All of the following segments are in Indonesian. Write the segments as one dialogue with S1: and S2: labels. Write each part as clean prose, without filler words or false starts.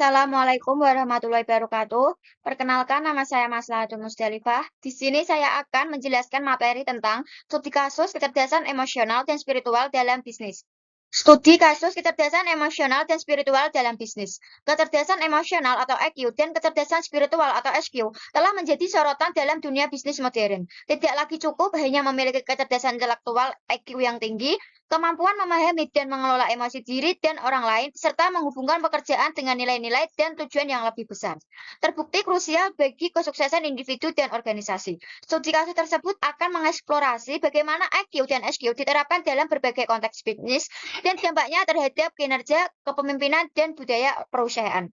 S1: Assalamualaikum warahmatullahi wabarakatuh. Perkenalkan, nama saya Maslahatul Musdalifah. Di sini saya akan menjelaskan materi tentang studi kasus kecerdasan emosional dan spiritual dalam bisnis. Studi kasus kecerdasan emosional dan spiritual dalam bisnis. Kecerdasan emosional atau EQ dan kecerdasan spiritual atau SQ telah menjadi sorotan dalam dunia bisnis modern. Tidak lagi cukup hanya memiliki kecerdasan intelektual EQ yang tinggi, kemampuan memahami dan mengelola emosi diri dan orang lain, serta menghubungkan pekerjaan dengan nilai-nilai dan tujuan yang lebih besar. Terbukti krusial bagi kesuksesan individu dan organisasi. Studi kasus tersebut akan mengeksplorasi bagaimana EQ dan SQ diterapkan dalam berbagai konteks bisnis dan dampaknya terhadap kinerja, kepemimpinan, dan budaya perusahaan.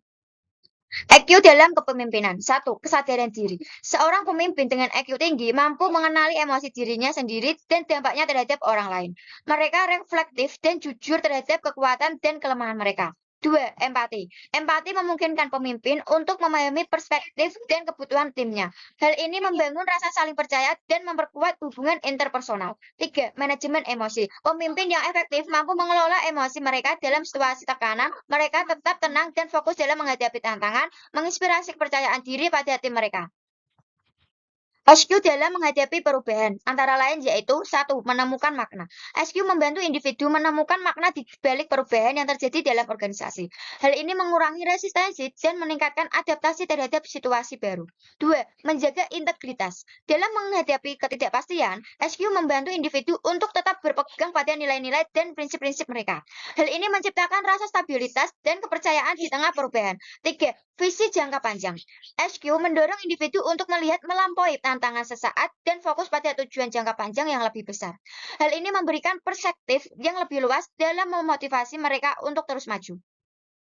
S1: EQ dalam kepemimpinan. 1. Kesadaran diri. Seorang pemimpin dengan EQ tinggi mampu mengenali emosi dirinya sendiri dan dampaknya terhadap orang lain. Mereka reflektif dan jujur terhadap kekuatan dan kelemahan mereka. 2. Empati. Empati memungkinkan pemimpin untuk memahami perspektif dan kebutuhan timnya. Hal ini membangun rasa saling percaya dan memperkuat hubungan interpersonal. 3. Manajemen emosi. Pemimpin yang efektif mampu mengelola emosi mereka dalam situasi tekanan. Mereka tetap tenang dan fokus dalam menghadapi tantangan, menginspirasi kepercayaan diri pada tim mereka. SQ dalam menghadapi perubahan, antara lain yaitu 1. Menemukan makna. SQ membantu individu menemukan makna di balik perubahan yang terjadi dalam organisasi. Hal ini mengurangi resistensi dan meningkatkan adaptasi terhadap situasi baru. 2. Menjaga integritas. Dalam menghadapi ketidakpastian, SQ membantu individu untuk tetap berpegang pada nilai-nilai dan prinsip-prinsip mereka. Hal ini menciptakan rasa stabilitas dan kepercayaan di tengah perubahan. 3. Visi jangka panjang. SQ mendorong individu untuk melihat melampaui tantangan sesaat dan fokus pada tujuan jangka panjang yang lebih besar. Hal ini memberikan perspektif yang lebih luas dalam memotivasi mereka untuk terus maju.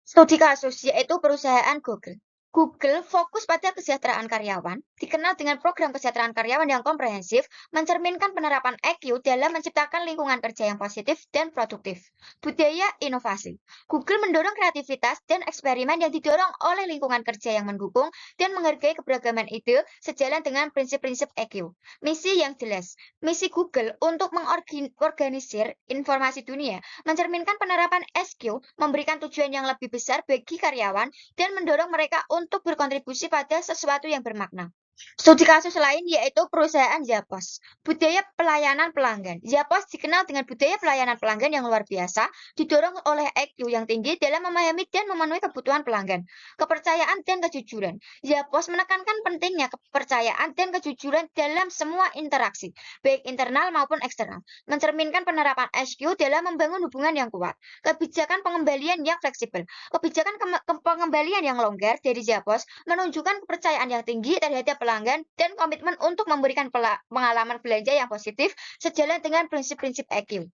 S1: Studi kasus yaitu perusahaan Google. Google fokus pada kesejahteraan karyawan, dikenal dengan program kesejahteraan karyawan yang komprehensif, mencerminkan penerapan EQ dalam menciptakan lingkungan kerja yang positif dan produktif. Budaya inovasi. Google mendorong kreativitas dan eksperimen yang didorong oleh lingkungan kerja yang mendukung dan menghargai keberagaman ide sejalan dengan prinsip-prinsip EQ. Misi yang jelas. Misi Google untuk mengorganisir informasi dunia mencerminkan penerapan SQ, memberikan tujuan yang lebih besar bagi karyawan, dan mendorong mereka untuk berkontribusi pada sesuatu yang bermakna. Studi kasus lain yaitu perusahaan Zappos. Budaya pelayanan pelanggan. Zappos dikenal dengan budaya pelayanan pelanggan yang luar biasa, didorong oleh EQ yang tinggi dalam memahami dan memenuhi kebutuhan pelanggan. Kepercayaan dan kejujuran. Zappos menekankan pentingnya kepercayaan dan kejujuran dalam semua interaksi, baik internal maupun eksternal, mencerminkan penerapan SQ dalam membangun hubungan yang kuat. Kebijakan pengembalian yang fleksibel. Kebijakan pengembalian yang longgar dari Zappos menunjukkan kepercayaan yang tinggi terhadap pelanggan dan komitmen untuk memberikan pengalaman belanja yang positif sejalan dengan prinsip-prinsip EQ.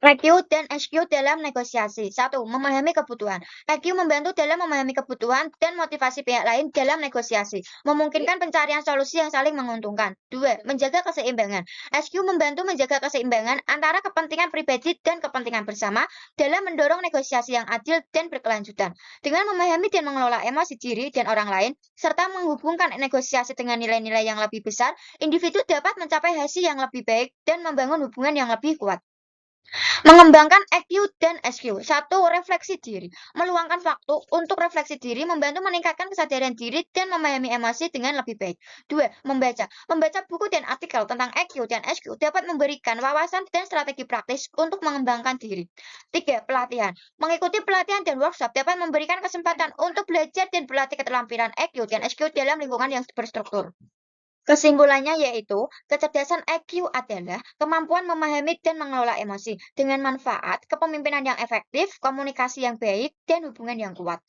S1: EQ dan SQ dalam negosiasi. 1. Memahami kebutuhan. EQ membantu dalam memahami kebutuhan dan motivasi pihak lain dalam negosiasi, memungkinkan pencarian solusi yang saling menguntungkan. 2. Menjaga keseimbangan. SQ membantu menjaga keseimbangan antara kepentingan pribadi dan kepentingan bersama dalam mendorong negosiasi yang adil dan berkelanjutan. Dengan memahami dan mengelola emosi diri dan orang lain, serta menghubungkan negosiasi dengan nilai-nilai yang lebih besar, individu dapat mencapai hasil yang lebih baik dan membangun hubungan yang lebih kuat. Mengembangkan EQ dan SQ. 1. Refleksi diri. Meluangkan waktu untuk refleksi diri membantu meningkatkan kesadaran diri dan memahami emosi dengan lebih baik. 2. Membaca. Membaca buku dan artikel tentang EQ dan SQ dapat memberikan wawasan dan strategi praktis untuk mengembangkan diri. 3. Pelatihan. Mengikuti pelatihan dan workshop dapat memberikan kesempatan untuk belajar dan berlatih keterampilan EQ dan SQ dalam lingkungan yang berstruktur. Kesimpulannya yaitu, kecerdasan EQ adalah kemampuan memahami dan mengelola emosi dengan manfaat, kepemimpinan yang efektif, komunikasi yang baik, dan hubungan yang kuat.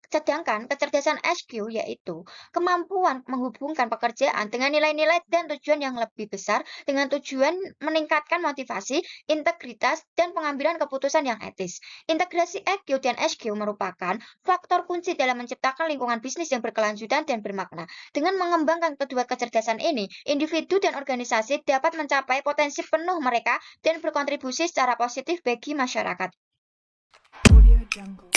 S1: Sedangkan kecerdasan SQ yaitu kemampuan menghubungkan pekerjaan dengan nilai-nilai dan tujuan yang lebih besar dengan tujuan meningkatkan motivasi, integritas, dan pengambilan keputusan yang etis. Integrasi EQ dan SQ merupakan faktor kunci dalam menciptakan lingkungan bisnis yang berkelanjutan dan bermakna. Dengan mengembangkan kedua kecerdasan ini, individu dan organisasi dapat mencapai potensi penuh mereka dan berkontribusi secara positif bagi masyarakat.
S2: Audio Jungle.